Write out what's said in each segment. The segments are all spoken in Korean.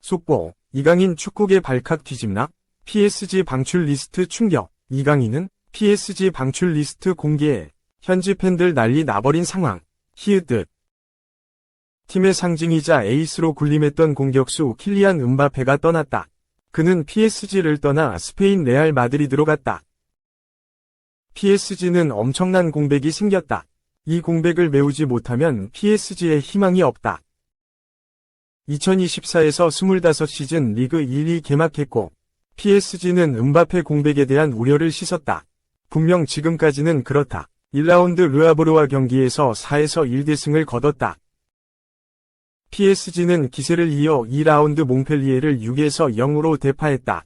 속보, 이강인 축구계 발칵 뒤집락, PSG 방출 리스트 충격, 이강인은 PSG 방출 리스트 공개에 현지 팬들 난리 나버린 상황, 히읗. 팀의 상징이자 에이스로 군림했던 공격수 킬리안 음바페가 떠났다. 그는 PSG를 떠나 스페인 레알 마드리드로 갔다. PSG는 엄청난 공백이 생겼다. 이 공백을 메우지 못하면 PSG에 희망이 없다. 2024에서 25시즌 리그 1위 개막했고 PSG는 음바페 공백에 대한 우려를 씻었다. 분명 지금까지는 그렇다. 1라운드 르아보르와 경기에서 4에서 1대승을 거뒀다. PSG는 기세를 이어 2라운드 몽펠리에를 6에서 0으로 대파했다.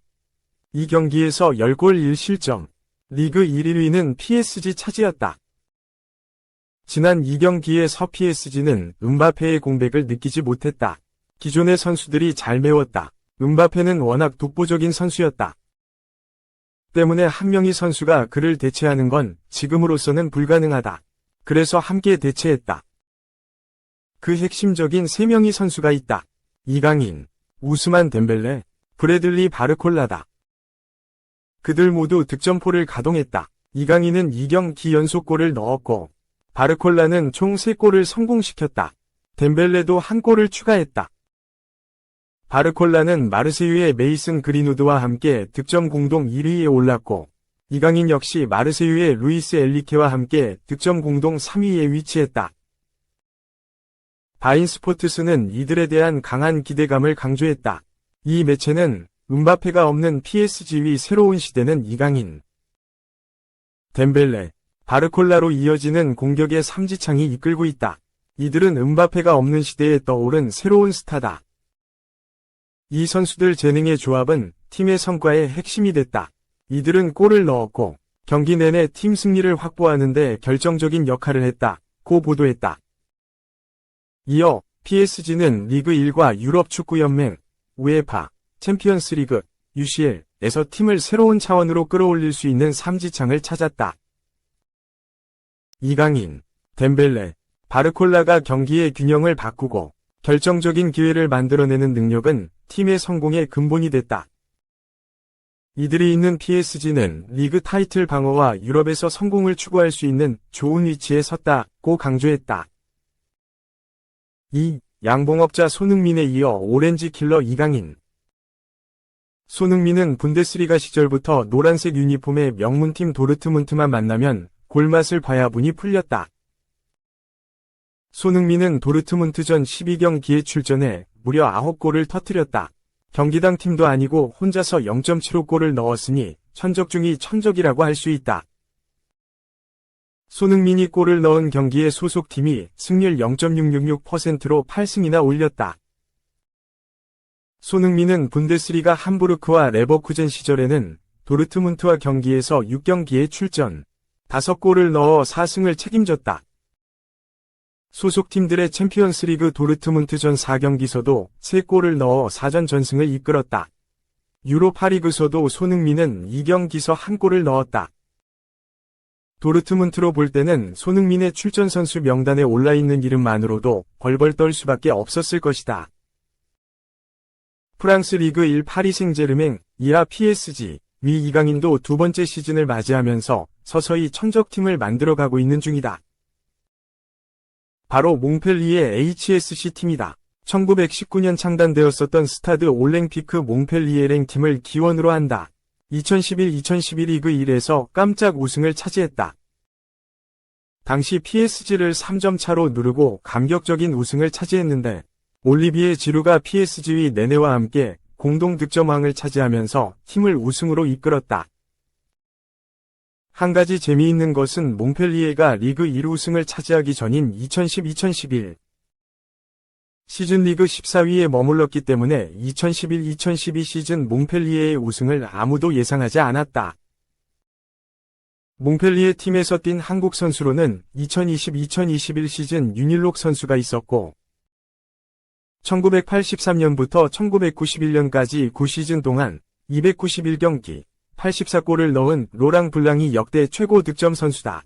이 경기에서 10골 1실점. 리그 1위는 PSG 차지였다. 지난 2경기에서 PSG는 음바페의 공백을 느끼지 못했다. 기존의 선수들이 잘 메웠다. 음바페는 워낙 독보적인 선수였다. 때문에 한 명의 선수가 그를 대체하는 건 지금으로서는 불가능하다. 그래서 함께 대체했다. 그 핵심적인 3명의 선수가 있다. 이강인, 우스만 덴벨레, 브래들리 바르콜라다. 그들 모두 득점포를 가동했다. 이강인은 2경기 연속골을 넣었고 바르콜라는 총 3골을 성공시켰다. 덴벨레도 1골을 추가했다. 바르콜라는 마르세유의 메이슨 그린우드와 함께 득점 공동 1위에 올랐고 이강인 역시 마르세유의 루이스 엘리케와 함께 득점 공동 3위에 위치했다. 바인스포트스는 이들에 대한 강한 기대감을 강조했다. 이 매체는 음바페가 없는 PSG의 새로운 시대는 이강인, 덴벨레, 바르콜라로 이어지는 공격의 삼지창이 이끌고 있다. 이들은 음바페가 없는 시대에 떠오른 새로운 스타다. 이 선수들 재능의 조합은 팀의 성과의 핵심이 됐다. 이들은 골을 넣었고 경기 내내 팀 승리를 확보하는 데 결정적인 역할을 했다. 고 보도했다. 이어 PSG는 리그 1과 유럽 축구연맹, 우에파, 챔피언스리그, UCL에서 팀을 새로운 차원으로 끌어올릴 수 있는 삼지창을 찾았다. 이강인, 덴벨레, 바르콜라가 경기의 균형을 바꾸고 결정적인 기회를 만들어내는 능력은 팀의 성공의 근본이 됐다. 이들이 있는 PSG는 리그 타이틀 방어와 유럽에서 성공을 추구할 수 있는 좋은 위치에 섰다고 강조했다. 이 양봉업자 손흥민에 이어 오렌지 킬러 이강인. 손흥민은 분데스리가 시절부터 노란색 유니폼의 명문팀 도르트문트만 만나면 골맛을 봐야 분이 풀렸다. 손흥민은 도르트문트전 12경기에 출전해 무려 9골을 터뜨렸다. 경기당 팀도 아니고 혼자서 0.75골을 넣었으니 천적 중의 천적이라고 할 수 있다. 손흥민이 골을 넣은 경기의 소속팀이 승률 0.666%로 8승이나 올렸다. 손흥민은 분데스리가 함부르크와 레버쿠젠 시절에는 도르트문트와 경기에서 6경기에 출전, 5골을 넣어 4승을 책임졌다. 소속팀들의 챔피언스리그 도르트문트전 4경기서도 3골을 넣어 4전 전승을 이끌었다. 유로파리그서도 손흥민은 2경기서 1골을 넣었다. 도르트문트로 볼 때는 손흥민의 출전 선수 명단에 올라있는 이름만으로도 벌벌 떨 수밖에 없었을 것이다. 프랑스 리그 1 파리 생제르맹, 이하 PSG, 위 이강인도 두 번째 시즌을 맞이하면서 서서히 천적팀을 만들어가고 있는 중이다. 바로 몽펠리에 HSC 팀이다. 1919년 창단되었었던 스타드 올랭피크 몽펠리에랭 팀을 기원으로 한다. 2011-2012 리그 1에서 깜짝 우승을 차지했다. 당시 PSG를 3점 차로 누르고 감격적인 우승을 차지했는데 올리비에 지루가 PSG의 네네와 함께 공동 득점왕을 차지하면서 팀을 우승으로 이끌었다. 한 가지 재미있는 것은 몽펠리에가 리그 1 우승을 차지하기 전인 2010-2011 시즌 리그 14위에 머물렀기 때문에 2011-2012 시즌 몽펠리에의 우승을 아무도 예상하지 않았다. 몽펠리에 팀에서 뛴 한국 선수로는 2020-2021 시즌 윤일록 선수가 있었고 1983년부터 1991년까지 9시즌 동안 291경기 84골을 넣은 로랑 블랑이 역대 최고 득점 선수다.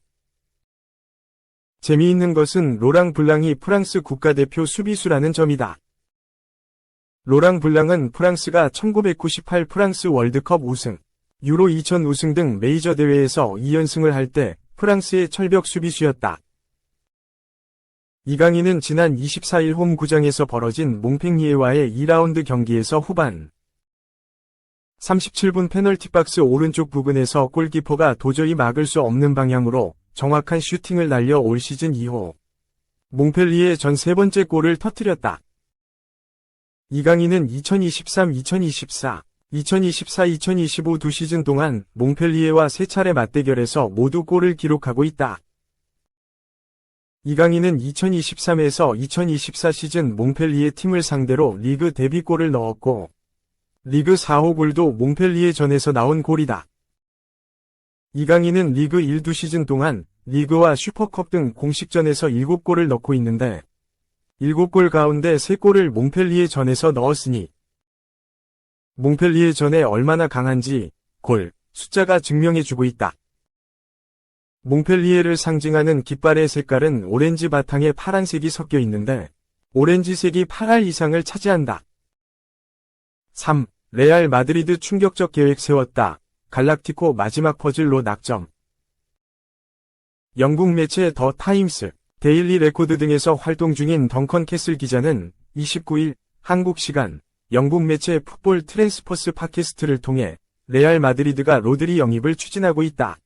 재미있는 것은 로랑 블랑이 프랑스 국가대표 수비수라는 점이다. 로랑 블랑은 프랑스가 1998 프랑스 월드컵 우승, 유로 2000 우승 등 메이저 대회에서 2연승을 할 때 프랑스의 철벽 수비수였다. 이강인은 지난 24일 홈 구장에서 벌어진 몽팽리에와의 2라운드 경기에서 후반 37분 페널티박스 오른쪽 부근에서 골키퍼가 도저히 막을 수 없는 방향으로 정확한 슈팅을 날려 올 시즌 2호 몽펠리에 전 세 번째 골을 터뜨렸다. 이강인은 2023-2024, 2024-2025 두 시즌 동안 몽펠리에와 세 차례 맞대결에서 모두 골을 기록하고 있다. 이강인은 2023에서 2024 시즌 몽펠리에 팀을 상대로 리그 데뷔골을 넣었고 리그 4호 골도 몽펠리에 전에서 나온 골이다. 이강인은 리그 1 두 시즌 동안 리그와 슈퍼컵 등 공식전에서 7골을 넣고 있는데 7골 가운데 3골을 몽펠리에 전에서 넣었으니 몽펠리에 전에 얼마나 강한지 골 숫자가 증명해주고 있다. 몽펠리에를 상징하는 깃발의 색깔은 오렌지 바탕에 파란색이 섞여 있는데 오렌지색이 8할 이상을 차지한다. 3. 레알 마드리드 충격적 계획 세웠다. 갈락티코 마지막 퍼즐로 낙점. 영국 매체 더 타임스, 데일리 레코드 등에서 활동 중인 덩컨 캐슬 기자는 29일 한국 시간 영국 매체 풋볼 트랜스퍼스 팟캐스트를 통해 레알 마드리드가 로드리 영입을 추진하고 있다.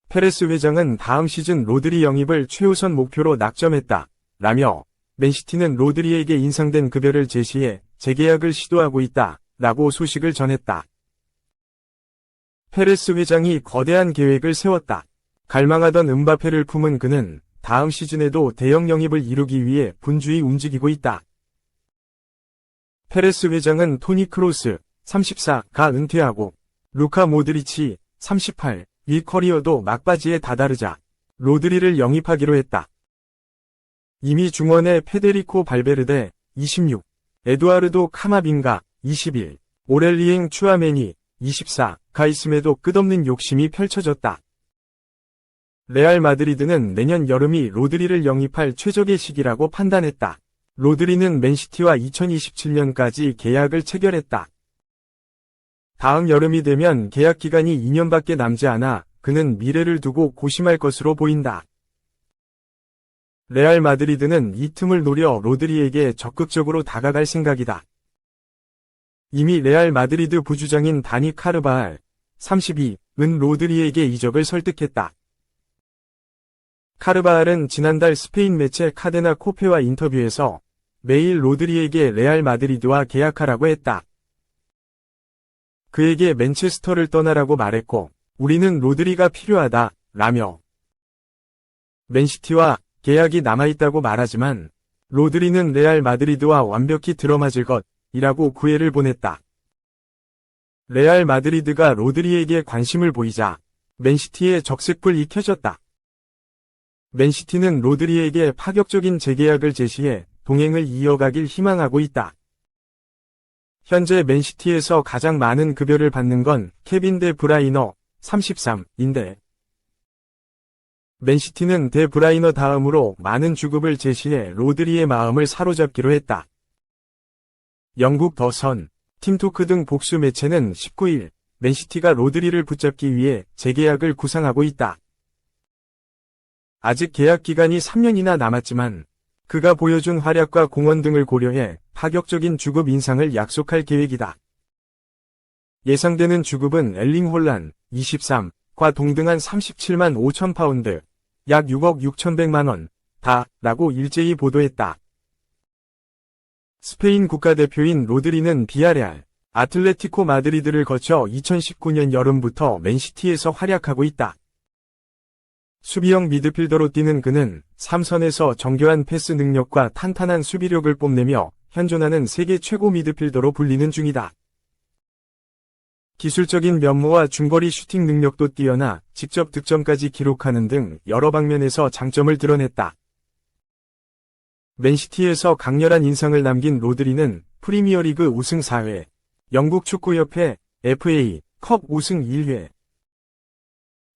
페레스 회장은 다음 시즌 로드리 영입을 최우선 목표로 낙점했다. 라며 맨시티는 로드리에게 인상된 급여를 제시해 재계약을 시도하고 있다. 라고 소식을 전했다. 페레스 회장이 거대한 계획을 세웠다. 갈망하던 음바페를 품은 그는 다음 시즌에도 대형 영입을 이루기 위해 분주히 움직이고 있다. 페레스 회장은 토니 크로스 34가 은퇴하고 루카 모드리치 38 이 커리어도 막바지에 다다르자 로드리를 영입하기로 했다. 이미 중원의 페데리코 발베르데 26, 에두아르도 카마빙가 21, 오렐리엥 추아메니 24가 있음에도 끝없는 욕심이 펼쳐졌다. 레알 마드리드는 내년 여름이 로드리를 영입할 최적의 시기라고 판단했다. 로드리는 맨시티와 2027년까지 계약을 체결했다. 다음 여름이 되면 계약 기간이 2년밖에 남지 않아 그는 미래를 두고 고심할 것으로 보인다. 레알 마드리드는 이 틈을 노려 로드리에게 적극적으로 다가갈 생각이다. 이미 레알 마드리드 부주장인 다니 카르바알 32은 로드리에게 이적을 설득했다. 카르바알은 지난달 스페인 매체 카데나 코페와 인터뷰에서 매일 로드리에게 레알 마드리드와 계약하라고 했다. 그에게 맨체스터를 떠나라고 말했고 우리는 로드리가 필요하다 라며 맨시티와 계약이 남아있다고 말하지만 로드리는 레알 마드리드와 완벽히 들어맞을 것이라고 구애를 보냈다. 레알 마드리드가 로드리에게 관심을 보이자 맨시티의 적색불이 켜졌다. 맨시티는 로드리에게 파격적인 재계약을 제시해 동행을 이어가길 희망하고 있다. 현재 맨시티에서 가장 많은 급여를 받는 건 케빈 데 브라이너 33인데 맨시티는 데 브라이너 다음으로 많은 주급을 제시해 로드리의 마음을 사로잡기로 했다. 영국 더 선, 팀토크 등 복수 매체는 19일 맨시티가 로드리를 붙잡기 위해 재계약을 구상하고 있다. 아직 계약 기간이 3년이나 남았지만 그가 보여준 활약과 공헌 등을 고려해 파격적인 주급 인상을 약속할 계획이다. 예상되는 주급은 엘링 홀란 23과 동등한 37만 5천 파운드, 약 6억 6천백만 원, 라고 일제히 보도했다. 스페인 국가대표인 로드리는 비아레알, 아틀레티코 마드리드를 거쳐 2019년 여름부터 맨시티에서 활약하고 있다. 수비형 미드필더로 뛰는 그는 3선에서 정교한 패스 능력과 탄탄한 수비력을 뽐내며 현존하는 세계 최고 미드필더로 불리는 중이다. 기술적인 면모와 중거리 슈팅 능력도 뛰어나 직접 득점까지 기록하는 등 여러 방면에서 장점을 드러냈다. 맨시티에서 강렬한 인상을 남긴 로드리는 프리미어리그 우승 4회, 영국 축구협회 FA 컵 우승 1회,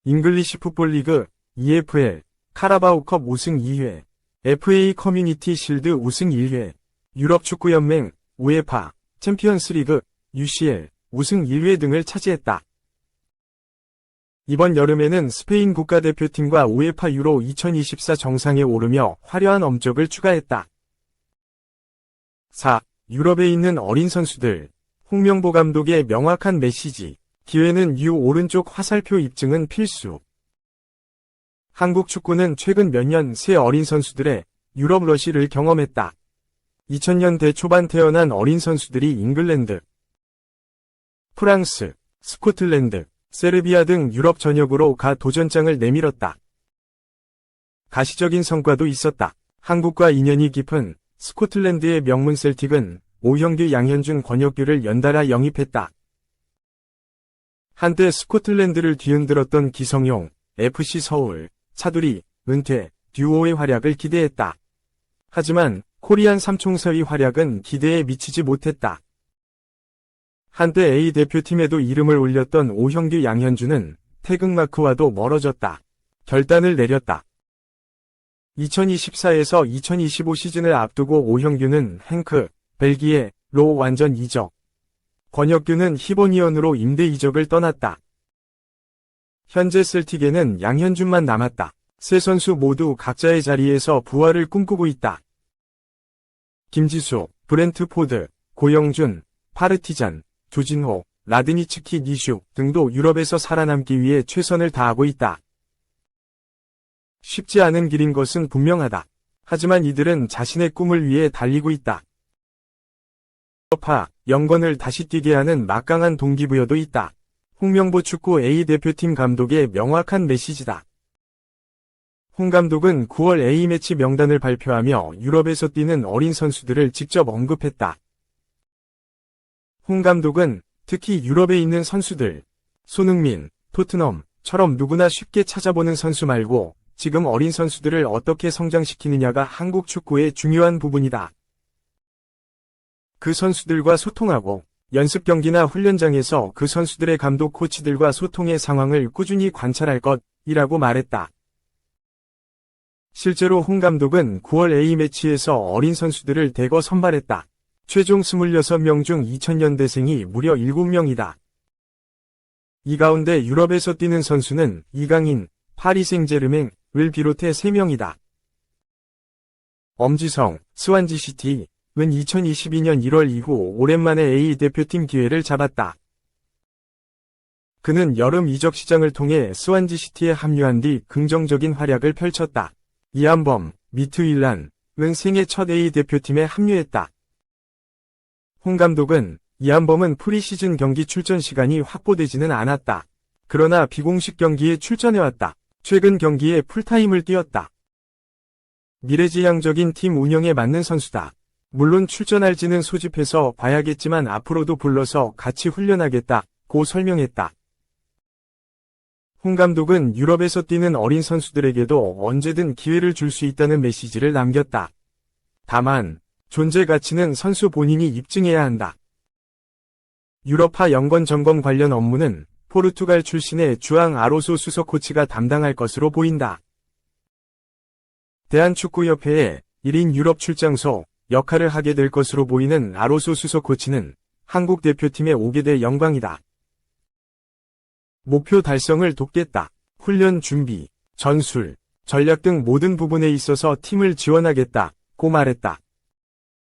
잉글리시 풋볼 리그 EFL 카라바오컵 우승 2회, FA 커뮤니티 실드 우승 1회, 유럽축구연맹, 우에파, 챔피언스리그, UCL, 우승 1회 등을 차지했다. 이번 여름에는 스페인 국가대표팀과 우에파 유로 2024 정상에 오르며 화려한 업적을 추가했다. 4. 유럽에 있는 어린 선수들. 홍명보 감독의 명확한 메시지. 기회는 U 오른쪽 화살표 입증은 필수. 한국 축구는 최근 몇 년 새 어린 선수들의 유럽 러시를 경험했다. 2000년대 초반 태어난 어린 선수들이 잉글랜드, 프랑스, 스코틀랜드, 세르비아 등 유럽 전역으로 가 도전장을 내밀었다. 가시적인 성과도 있었다. 한국과 인연이 깊은 스코틀랜드의 명문 셀틱은 오형규, 양현준, 권혁규를 연달아 영입했다. 한때 스코틀랜드를 뒤흔들었던 기성용, FC 서울, 차두리, 은퇴, 듀오의 활약을 기대했다. 하지만 코리안 삼총사의 활약은 기대에 미치지 못했다. 한때 A 대표팀에도 이름을 올렸던 오형규, 양현준은 태극마크와도 멀어졌다. 결단을 내렸다. 2024에서 2025 시즌을 앞두고 오형규는 행크, 벨기에로 완전 이적. 권혁규는 히보니언으로 임대 이적을 떠났다. 현재 셀틱에는 양현준만 남았다. 세 선수 모두 각자의 자리에서 부활을 꿈꾸고 있다. 김지수, 브렌트포드, 고영준, 파르티잔, 조진호, 라드니츠키 니슈 등도 유럽에서 살아남기 위해 최선을 다하고 있다. 쉽지 않은 길인 것은 분명하다. 하지만 이들은 자신의 꿈을 위해 달리고 있다. 유럽파, 영건을 다시 뛰게 하는 막강한 동기부여도 있다. 홍명보 축구 A대표팀 감독의 명확한 메시지다. 홍 감독은 9월 A매치 명단을 발표하며 유럽에서 뛰는 어린 선수들을 직접 언급했다. 홍 감독은 특히 유럽에 있는 선수들, 손흥민, 토트넘처럼 누구나 쉽게 찾아보는 선수 말고 지금 어린 선수들을 어떻게 성장시키느냐가 한국 축구의 중요한 부분이다. 그 선수들과 소통하고 연습 경기나 훈련장에서 그 선수들의 감독 코치들과 소통의 상황을 꾸준히 관찰할 것이라고 말했다. 실제로 홍 감독은 9월 A매치에서 어린 선수들을 대거 선발했다. 최종 26명 중 2000년대생이 무려 7명이다. 이 가운데 유럽에서 뛰는 선수는 이강인, 파리 생제르맹을 비롯해 3명이다. 엄지성, 스완지시티는 2022년 1월 이후 오랜만에 A 대표팀 기회를 잡았다. 그는 여름 이적 시장을 통해 스완지시티에 합류한 뒤 긍정적인 활약을 펼쳤다. 이한범, 미트윌란은 생애 첫 A 대표팀에 합류했다. 홍 감독은 이한범은 프리시즌 경기 출전 시간이 확보되지는 않았다. 그러나 비공식 경기에 출전해왔다. 최근 경기에 풀타임을 뛰었다. 미래지향적인 팀 운영에 맞는 선수다. 물론 출전할지는 소집해서 봐야겠지만 앞으로도 불러서 같이 훈련하겠다고 설명했다. 홍 감독은 유럽에서 뛰는 어린 선수들에게도 언제든 기회를 줄 수 있다는 메시지를 남겼다. 다만 존재 가치는 선수 본인이 입증해야 한다. 유럽파 연건 점검 관련 업무는 포르투갈 출신의 주앙 아로소 수석 코치가 담당할 것으로 보인다. 대한축구협회의 1인 유럽 출장소 역할을 하게 될 것으로 보이는 아로소 수석 코치는 한국 대표팀에 오게 될 영광이다. 목표 달성을 돕겠다. 훈련 준비, 전술, 전략 등 모든 부분에 있어서 팀을 지원하겠다고 말했다.